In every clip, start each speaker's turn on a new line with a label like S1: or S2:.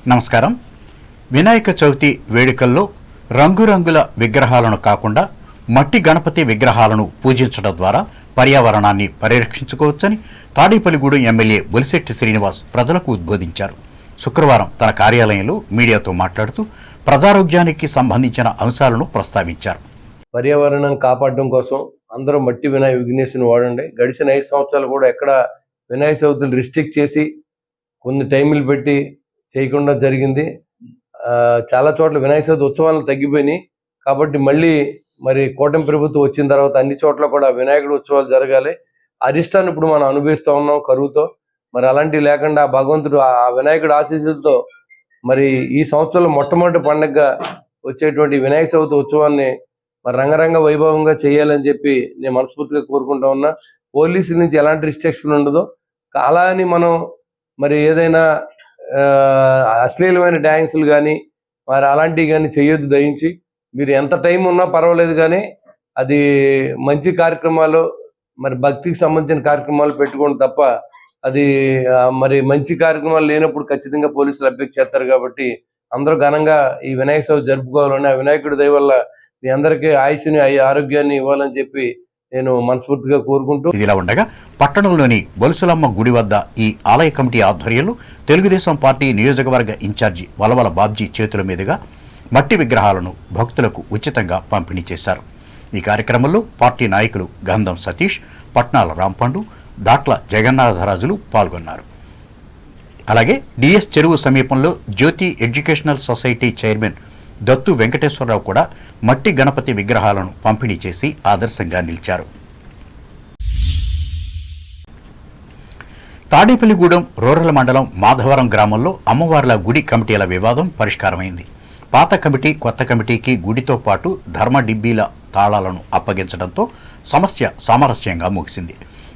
S1: నమస్కారం. వినాయక చవితి వేడుకల్లో రంగురంగుల విగ్రహాలను కాకుండా మట్టి గణపతి విగ్రహాలను పూజించడం ద్వారా పర్యావరణాన్ని పరిరక్షించుకోవచ్చని తాడేపల్లిగూడెం ఎమ్మెల్యే బొలిశెట్టి శ్రీనివాస్ ప్రజలకు ఉద్బోధించారు. శుక్రవారం తన కార్యాలయంలో మీడియాతో మాట్లాడుతూ ప్రజారోగ్యానికి సంబంధించిన అంశాలను ప్రస్తావించారు.
S2: పర్యావరణాన్ని కాపాడడం కోసం అందరూ మట్టి విఘ్నేశ్వరుని వాడండి. గడిచిన 5 సంవత్సరాలు కూడా ఎక్కడ వినాయక చవితులు రిస్ట్రిక్ట్ చేసి కొన్ని టైంలు పెట్టి చేయకుండా జరిగింది. చాలా చోట్ల వినాయక చవితి ఉత్సవాలు తగ్గిపోయినాయి. కాబట్టి మళ్ళీ మరి కూటమి ప్రభుత్వం వచ్చిన తర్వాత అన్ని చోట్ల కూడా వినాయకుడు ఉత్సవాలు జరగాలి. అరిష్టాన్ని ఇప్పుడు మనం అనుభవిస్తూ ఉన్నాం కరువుతో. మరి అలాంటివి లేకుండా భగవంతుడు ఆ వినాయకుడు ఆశీస్సులతో మరి ఈ సంవత్సరంలో మొట్టమొదటి పండుగగా వచ్చేటువంటి వినాయక చవితి ఉత్సవాన్ని మరి రంగరంగ వైభవంగా చేయాలని చెప్పి నేను మనస్ఫూర్తిగా కోరుకుంటా ఉన్నా. పోలీసుల నుంచి ఎలాంటి రిస్ట్రిక్షన్ ఉండదో, అలా అని మనం మరి ఏదైనా అశ్లీలమైన డ్యాన్సులు కానీ మరి అలాంటివి కానీ చేయొద్దు. దయించి మీరు ఎంత టైం ఉన్నా పర్వాలేదు, కానీ అది మంచి కార్యక్రమాలు మరి భక్తికి సంబంధించిన కార్యక్రమాలు పెట్టుకోండి తప్ప అది మరి మంచి కార్యక్రమాలు లేనప్పుడు ఖచ్చితంగా పోలీసులు అబ్జెక్ట్ చేస్తారు. కాబట్టి అందరూ ఘనంగా ఈ వినాయక చవితి జరుపుకోవాలని, ఆ వినాయకుడి దయ వల్ల మీ అందరికీ ఆయుష్ని ఆరోగ్యాన్ని ఇవ్వాలని చెప్పి నేను మనస్ఫూర్తిగా కోరుకుంటూ.
S1: ఇదిలా ఉండగా పట్టణంలోని బొలుసులమ్మ గుడి వద్ద ఈ ఆలయ కమిటీ ఆధ్వర్యంలో తెలుగుదేశం పార్టీ నియోజకవర్గ ఇన్ఛార్జి వలవల బాబ్జీ చేతుల మీదుగా మట్టి విగ్రహాలను భక్తులకు ఉచితంగా పంపిణీ చేశారు. ఈ కార్యక్రమంలో పార్టీ నాయకులు గంధం సతీష్, పట్నాల రాంపండు, దాట్ల జగన్నాథరాజులు పాల్గొన్నారు. అలాగే డిఎస్ చెరువు సమీపంలో Jyothi educational society chairman Dattu Venkateswararao కూడా మట్టి గణపతి విగ్రహాలను పంపిణీ చేసి ఆదర్శంగా నిలిచారు. తాడేపల్లిగూడెం రూరల్ మండలం మాధవరం గ్రామంలో అమ్మవార్ల గుడి కమిటీల వివాదం పరిష్కారమైంది. పాత కమిటీ కొత్త కమిటీకి గుడితో పాటు ధర్మ డిబ్బీల తాళాలను అప్పగించడంతో సమస్య సామరస్యంగా ముగిసింది.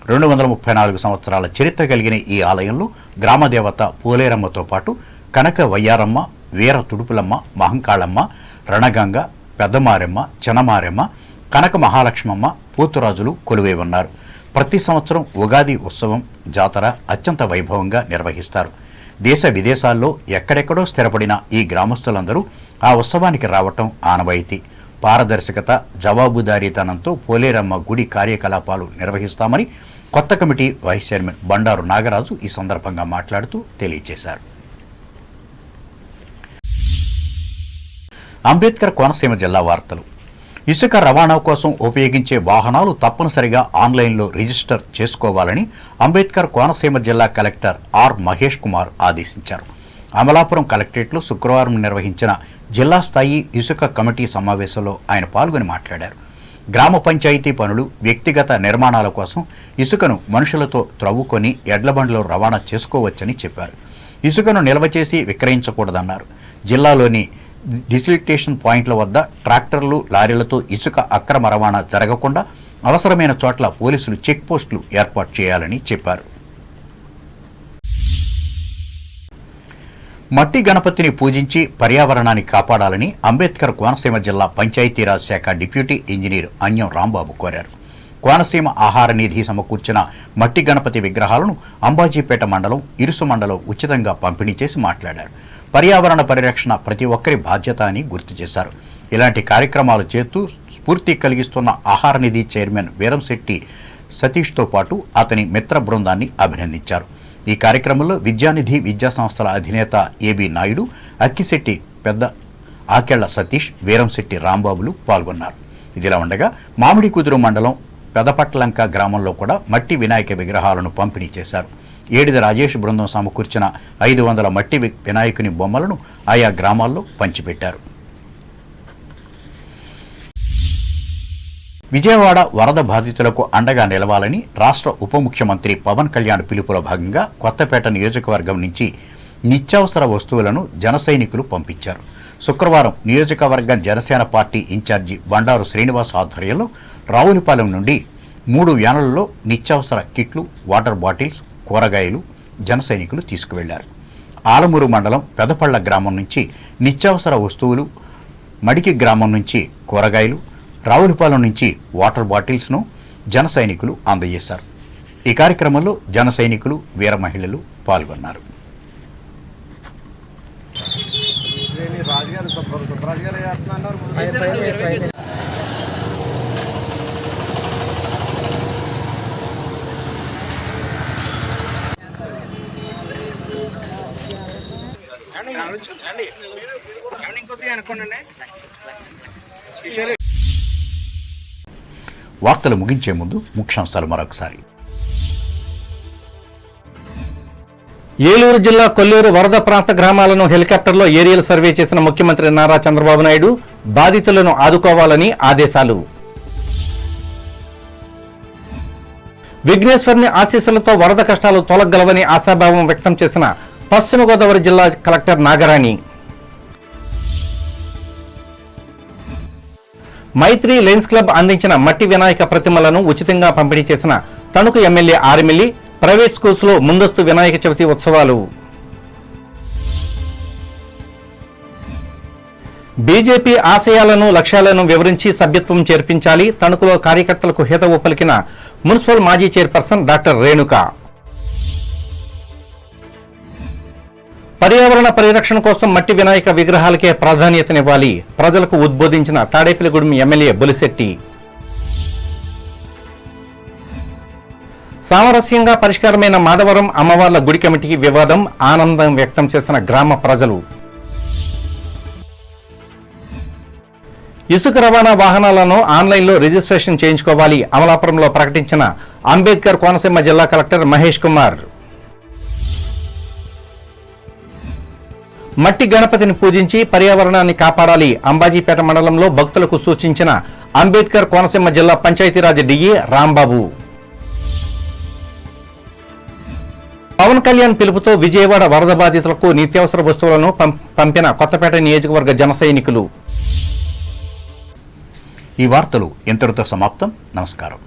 S1: 234 సంవత్సరాల చరిత్ర కలిగిన ఈ ఆలయంలో గ్రామదేవత పోలేరమ్మతో పాటు కనక వయ్యారమ్మ, వీర తుడుపులమ్మ, మహంకాళమ్మ, రణగంగ, పెద్దమారెమ్మ, చనమారెమ్మ, కనక మహాలక్ష్మమ్మ, పూతురాజులు కొలువై ఉన్నారు. ప్రతి సంవత్సరం ఉగాది ఉత్సవం, జాతర అత్యంత వైభవంగా నిర్వహిస్తారు. దేశ విదేశాల్లో ఎక్కడెక్కడో స్థిరపడిన ఈ గ్రామస్తులందరూ ఆ ఉత్సవానికి రావటం ఆనవాయితీ. పారదర్శకత, జవాబుదారీతనంతో పోలేరమ్మ గుడి కార్యకలాపాలు నిర్వహిస్తామని కొత్త committee vice chairman Bandaru Nagaraju ఈ సందర్భంగా మాట్లాడుతూ తెలియజేశారు. అంబేద్కర్ కోనసీమ జిల్లా వార్తలు. ఇసుక రవాణా కోసం ఉపయోగించే వాహనాలు తప్పనిసరిగా ఆన్లైన్లో రిజిస్టర్ చేసుకోవాలని అంబేద్కర్ కోనసీమ జిల్లా కలెక్టర్ ఆర్ మహేష్ కుమార్ ఆదేశించారు. అమలాపురం కలెక్టరేట్లో శుక్రవారం నిర్వహించిన జిల్లా స్థాయి ఇసుక కమిటీ సమావేశంలో ఆయన పాల్గొని మాట్లాడారు. గ్రామ పంచాయతీ పనులు, వ్యక్తిగత నిర్మాణాల కోసం ఇసుకను మనుషులతో త్రవ్వుకొని ఎడ్లబండ్లో రవాణా చేసుకోవచ్చని చెప్పారు. ఇసుకను నిల్వ చేసి విక్రయించకూడదన్నారు. జిల్లాలోని డిసిలిటేషన్ పాయింట్ల వద్ద ట్రాక్టర్లు, లారీలతో ఇసుక అక్రమ రవాణా జరగకుండా అవసరమైన చోట్ల పోలీసులు చెక్ పోస్టులు ఏర్పాటు చేయాలని చెప్పారు. మట్టి గణపతిని పూజించి పర్యావరణాన్ని కాపాడాలని అంబేద్కర్ కోనసీమ జిల్లా పంచాయతీరాజ్ శాఖ డిప్యూటీ ఇంజనీర్ అన్యం రాంబాబు కోరారు. కోనసీమ ఆహార నిధి సమకూర్చిన మట్టి గణపతి విగ్రహాలను అంబాజీపేట మండలం, ఇరుసు మండలం ఉచితంగా పంపిణీ చేసి మాట్లాడారు. పర్యావరణ పరిరక్షణ ప్రతి ఒక్కరి బాధ్యత అని గుర్తు చేశారు. ఇలాంటి కార్యక్రమాలు చేస్తూ స్ఫూర్తి కలిగిస్తున్న ఆహార నిధి చైర్మన్ వీరంశెట్టి సతీష్తో పాటు అతని మిత్ర బృందాన్ని అభినందించారు. ఈ కార్యక్రమంలో విద్యానిధి విద్యా సంస్థల అధినేత ఏబి నాయుడు, అక్కిశెట్టి పెద్ద ఆకెళ్ల సతీష్, వీరంశెట్టి రాంబాబులు పాల్గొన్నారు. ఇదిలా ఉండగా మామిడి కుదురు మండలం పెదపట్లంక గ్రామంలో కూడా మట్టి వినాయక విగ్రహాలను పంపిణీ చేశారు. ఏడిద రాజేష్ బృందం సమకూర్చిన 500 మట్టి వినాయకుని బొమ్మలను ఆయా గ్రామాల్లో పంచిపెట్టారు. విజయవాడ వరద బాధితులకు అండగా నిలవాలని రాష్ట్ర ఉప ముఖ్యమంత్రి పవన్ కళ్యాణ్ పిలుపులో భాగంగా కొత్తపేట నియోజకవర్గం నుంచి నిత్యావసర వస్తువులను జనసైనికులు పంపించారు. శుక్రవారం నియోజకవర్గం జనసేన పార్టీ ఇన్ఛార్జి బండారు శ్రీనివాస్ ఆధ్వర్యంలో రావులపాలెం నుండి 3 వ్యానులలో నిత్యావసర కిట్లు, వాటర్ బాటిల్స్, కూరగాయలు జనసైనికులు తీసుకువెళ్లారు. ఆలమూరు మండలం పెదపళ్ల గ్రామం నుంచి నిత్యావసర వస్తువులు, మడికి గ్రామం నుంచి కూరగాయలు, రావులపాలెం నుంచి వాటర్ బాటిల్స్ను జనసైనికులు అందజేశారు. ఈ కార్యక్రమంలో జనసైనికులు, వీర మహిళలు పాల్గొన్నారు. వార్తలు ముగించే ముందు ముఖ్యాంశాలు మరొకసారి.
S3: ఏలూరు జిల్లా కొల్లూరు వరద ప్రాంత గ్రామాలను హెలికాప్టర్లో ఏరియల్ సర్వే చేసిన ముఖ్యమంత్రి నారా చంద్రబాబు నాయుడు బాధితులను ఆదుకోవాలని ఆదేశాలు. విఘ్నేశ్వరుని ఆశీస్సులతో వరద కష్టాలు తొలగలవని ఆశాభావం వ్యక్తం చేసిన పశ్చిమ గోదావరి జిల్లా కలెక్టర్ నాగరాణి. మైత్రి లయన్స్ క్లబ్ అందించిన మట్టి వినాయక ప్రతిమలను ఉచితంగా పంపిణీ చేసిన Tanuku MLA Arimilli. Private schools లో ముందస్తు వినాయక చవితి ఉత్సవాలు. బీజేపీ ఆశయాలను లక్ష్యాలను వివరించి సభ్యత్వం చేర్పించాలి. తణుకులో కార్యకర్తలకు హితవు పలికిన మున్సిపల్ మాజీ చైర్పర్సన్ డాక్టర్ రేణుక. పర్యావరణ పరిరక్షణ కోసం మట్టి వినాయక విగ్రహాలకే ప్రాధాన్యతనివ్వాలి. ప్రజలకు ఉద్బోధించిన తాడేపల్లిగూడెం ఎమ్మెల్యే బొలిశెట్టి. సామరస్యంగా పరిష్కారమైన మాధవరం అమ్మవార్ల గుడి కమిటీకి వివాదం. ఆనందం వ్యక్తం చేసిన గ్రామ ప్రజలు. ఇసుక రవాణా వాహనాలను ఆన్లైన్లో రిజిస్ట్రేషన్ చేయించుకోవాలి. అమలాపురంలో ప్రకటించిన అంబేద్కర్ కోనసీమ జిల్లా కలెక్టర్ మహేష్ కుమార్. మట్టి గణపతిని పూజించి పర్యావరణాన్ని కాపాడాలి. అంబాజీపేట మండలంలో భక్తులకు సూచించిన అంబేద్కర్ కోనసీమ జిల్లా పంచాయతీరాజ్ డిఈ రాంబాబు. పవన్ కళ్యాణ్ పిలుపుతో విజయవాడ వరద బాధితులకు నిత్యావసర వస్తువులను పంపిన కొత్తపేట నియోజకవర్గ జన సైనికులు.
S1: ఈ వార్తలు ఇంతటితో సమాప్తం. నమస్కారం.